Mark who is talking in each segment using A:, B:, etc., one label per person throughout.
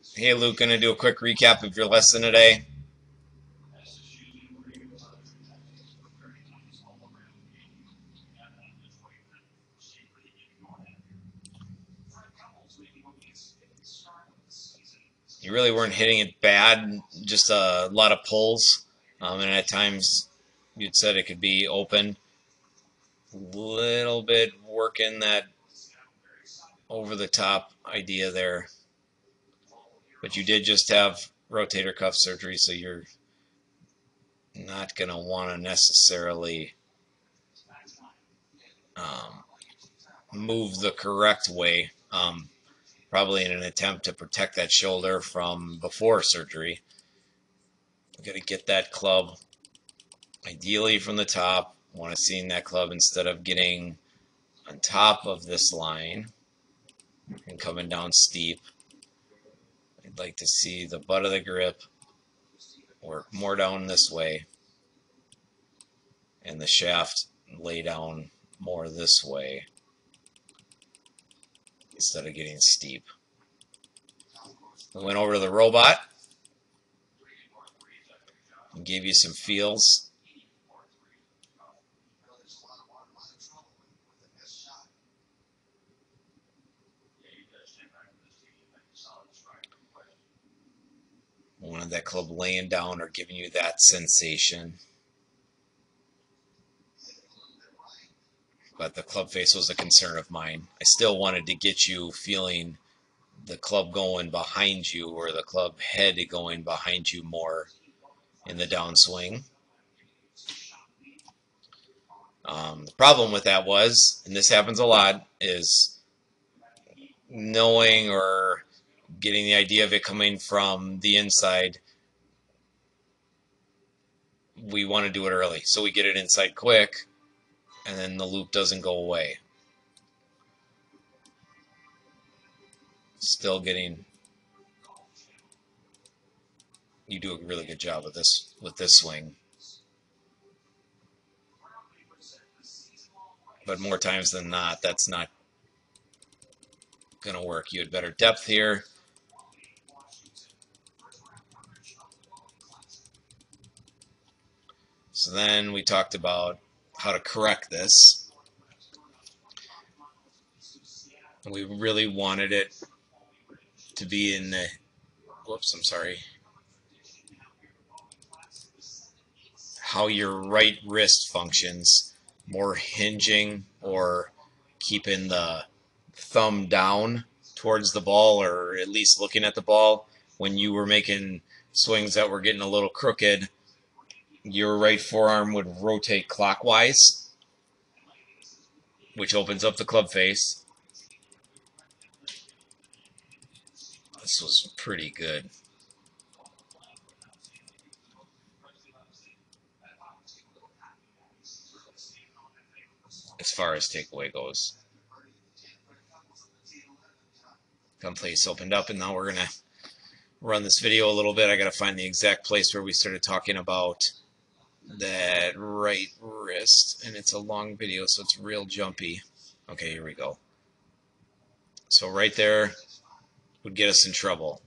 A: Hey Luke, gonna do a quick recap of your lesson today. You really weren't hitting it bad, just a lot of pulls, and at times you'd said it could be open. Little bit working that over the top idea there, but you did just have rotator cuff surgery, so you're not gonna want to necessarily um, move the correct way. Probably in an attempt to protect that shoulder from before surgery. You got to get that club ideally from the top. Want to see that club instead of getting on top of this line and coming down steep. I'd like to see the butt of the grip work more down this way and the shaft lay down more this way instead of getting steep. We went over to the robot and gave you some feels. Wanted that club laying down or giving you that sensation. But the club face was a concern of mine. I still wanted to get you feeling the club going behind you or the club head going behind you more in the downswing. The problem with that was, and this happens a lot, is knowing or getting the idea of it coming from the inside. We want to do it early, so we get it inside quick, and then the loop doesn't go away. Still getting, you do a really good job with this swing. But more times than not, that's not going to work. You had better depth here. So then we talked about how to correct this. We really wanted it to be in the, whoops, I'm sorry, how your right wrist functions, more hinging or keeping the thumb down towards the ball or at least looking at the ball. When you were making swings that were getting a little crooked, your right forearm would rotate clockwise, which opens up the club face. This was pretty good. As far as takeaway goes. Gun place opened up, and now we're going to run this video a little bit. I got to find the exact place where we started talking about that right wrist, and it's a long video, so it's real jumpy. Okay, here we go. So right there would get us in trouble.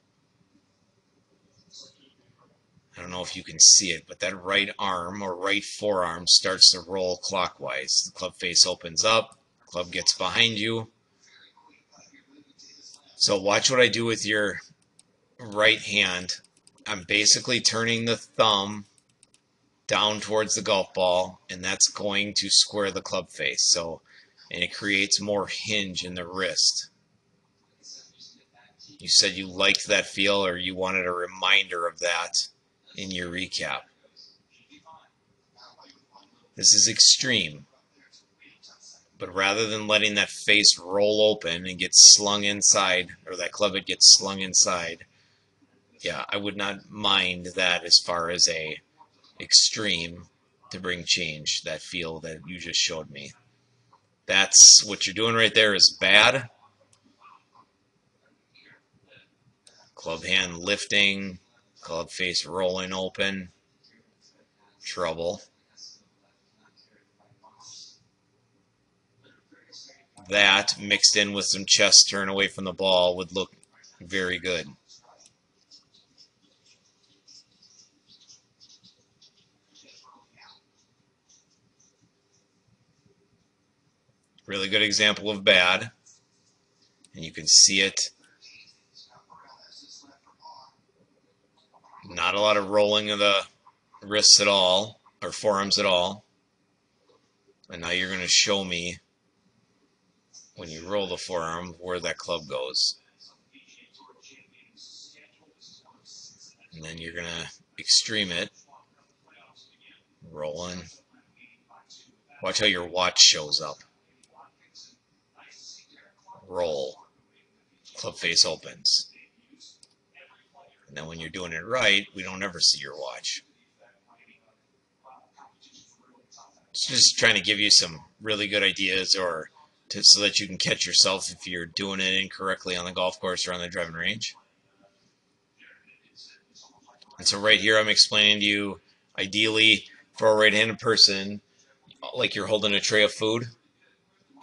A: I don't know if you can see it, but that right arm or right forearm starts to roll clockwise. The club face opens up, club gets behind you. So watch what I do with your right hand. I'm basically turning the thumb down towards the golf ball, and that's going to square the club face. So, and it creates more hinge in the wrist. You said you liked that feel, or you wanted a reminder of that in your recap. This is extreme. But rather than letting that face roll open and get slung inside, or that club head gets slung inside, yeah, I would not mind that as far as a extreme to bring change, that feel that you just showed me. That's what you're doing right there is bad. Club hand lifting, club face rolling open, trouble. That mixed in with some chest turn away from the ball would look very good. Really good example of bad. And you can see it. Not a lot of rolling of the wrists at all, or forearms at all. And now you're going to show me, when you roll the forearm, where that club goes. And then you're going to extreme it. Rolling. Watch how your watch shows up. Roll. Club face opens. And then when you're doing it right, we don't ever see your watch. It's just trying to give you some really good ideas, or so that you can catch yourself if you're doing it incorrectly on the golf course or on the driving range. And so right here I'm explaining to you, ideally for a right-handed person, like you're holding a tray of food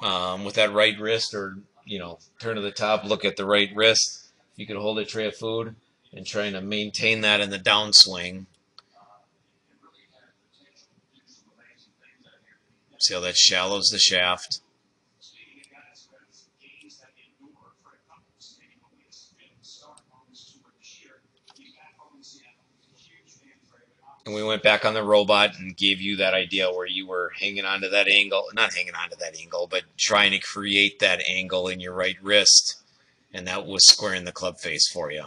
A: with that right wrist, or turn to the top, look at the right wrist. You could hold a tray of food and trying to maintain that in the downswing. See how that shallows the shaft. And we went back on the robot and gave you that idea where you were hanging onto that angle, not hanging onto that angle, but trying to create that angle in your right wrist. And that was squaring the club face for you.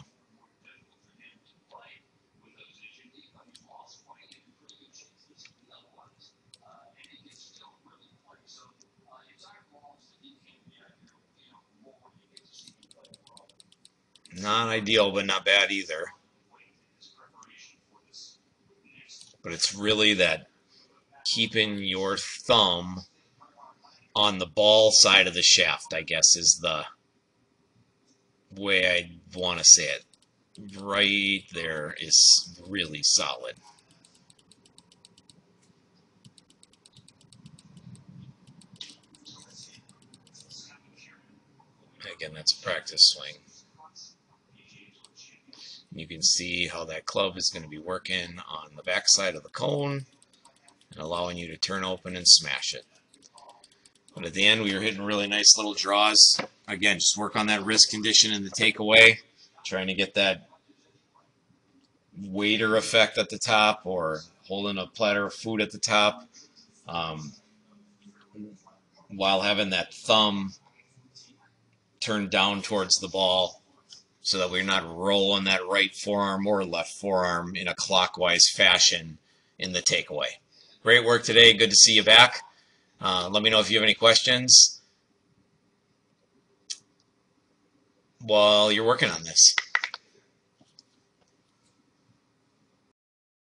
A: Not ideal, but not bad either. But it's really that keeping your thumb on the ball side of the shaft, I guess, is the way I want to say it. Right there is really solid. Again, that's a practice swing. You can see how that club is going to be working on the back side of the cone and allowing you to turn open and smash it. But at the end, we were hitting really nice little draws. Again, just work on that wrist condition and the takeaway, trying to get that waiter effect at the top, or holding a platter of food at the top, while having that thumb turned down towards the ball, so that we're not rolling that right forearm or left forearm in a clockwise fashion in the takeaway. Great work today. Good to see you back. Let me know if you have any questions while you're working on this.